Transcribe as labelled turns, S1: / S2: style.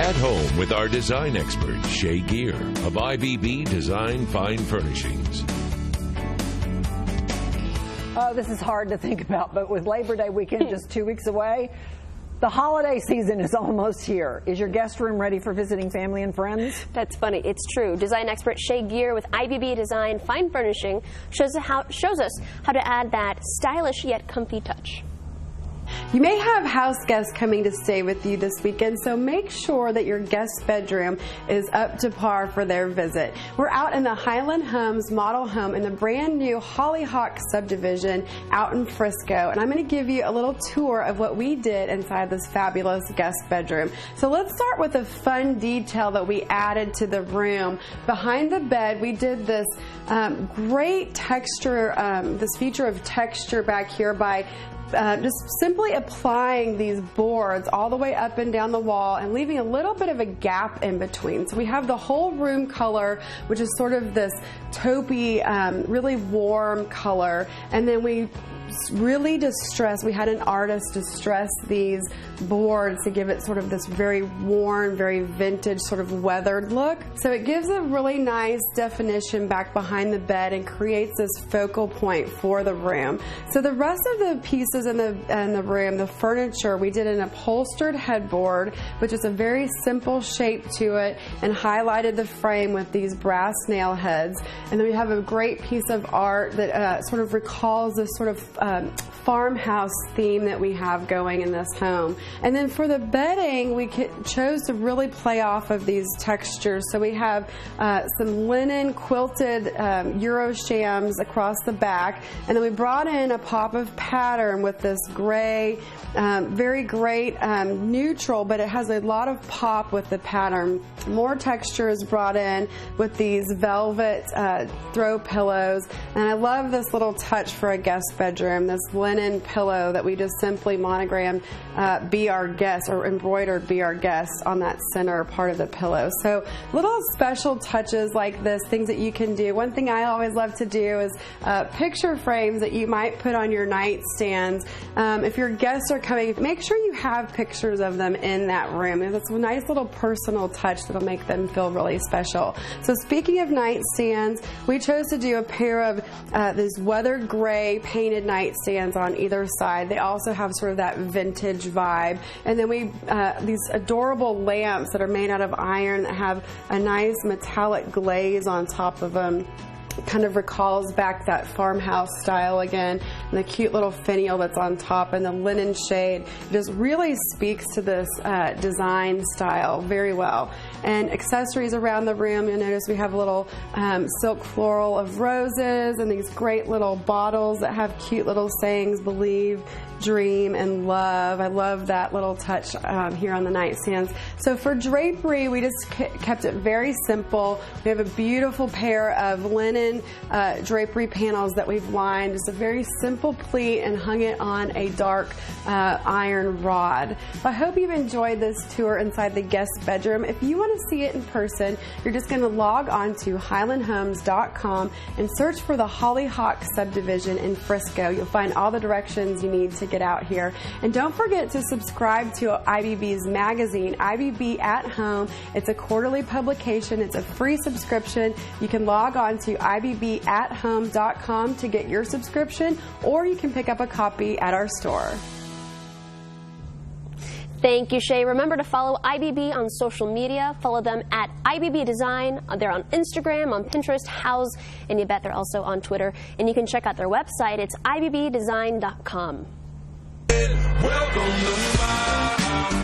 S1: At home with our design expert, Shay Gear of IBB Design Fine Furnishings.
S2: Oh, this is hard to think about, but with Labor Day weekend just 2 weeks away, the holiday season is almost here. Is your guest room ready for visiting family and friends?
S3: That's funny. It's true. Design expert Shay Gear with IBB Design Fine Furnishing shows us how to add that stylish yet comfy touch.
S4: You may have house guests coming to stay with you this weekend, so make sure that your guest bedroom is up to par for their visit. We're out in the Highland Homes model home in the brand new Hollyhock subdivision out in Frisco, and I'm going to give you a little tour of what we did inside this fabulous guest bedroom. So let's start with a fun detail that we added to the room. Behind the bed, we did this great texture, this feature of texture back here by just simply applying these boards all the way up and down the wall and leaving a little bit of a gap in between. So we have the whole room color, which is sort of this taupey, really warm color, and then we really distressed. We had an artist distress these boards to give it sort of this very worn, very vintage, sort of weathered look. So it gives a really nice definition back behind the bed and creates this focal point for the room. So the rest of the pieces in the room, the furniture, we did an upholstered headboard, which is a very simple shape to it, and highlighted the frame with these brass nail heads. And then we have a great piece of art that sort of recalls this sort of farmhouse theme that we have going in this home. And then for the bedding, we chose to really play off of these textures. So we have some linen quilted Euroshams across the back, and then we brought in a pop of pattern with this gray, very great neutral, but it has a lot of pop with the pattern. More texture is brought in with these velvet throw pillows, and I love this little touch for a guest bedroom, this linen pillow that we just simply monogrammed Be Our Guest, or embroidered Be Our Guest on that center part of the pillow. So little special touches like this, things that you can do. One thing I always love to do is picture frames that you might put on your nightstands. If your guests are coming, make sure you have pictures of them in that room. It's a nice little personal touch that'll make them feel really special. So speaking of nightstands, we chose to do a pair of these weathered gray painted nightstands on either side. They also have sort of that vintage vibe. And then we these adorable lamps that are made out of iron that have a nice metallic glaze on top of them. Kind of recalls back that farmhouse style again, and the cute little finial that's on top and the linen shade just really speaks to this design style very well. And accessories around the room, you'll notice we have a little silk floral of roses and these great little bottles that have cute little sayings, believe, dream, and love. I love that little touch here on the nightstands. So for drapery, we just kept it very simple. We have a beautiful pair of linen drapery panels that we've lined. Just a very simple pleat and hung it on a dark iron rod. I hope you've enjoyed this tour inside the guest bedroom. If you want to see it in person, you're just going to log on to highlandhomes.com and search for the Hollyhock subdivision in Frisco. You'll find all the directions you need to get out here. And don't forget to subscribe to IBB's magazine, IBB at Home. It's a quarterly publication. It's a free subscription. You can log on to IBBathome.com to get your subscription, or you can pick up a copy at our store.
S3: Thank you, Shay. Remember to follow IBB on social media. Follow them at IBB Design. They're on Instagram, on Pinterest, Houzz, and you bet they're also on Twitter. And you can check out their website. It's IBBdesign.com.
S5: Welcome to my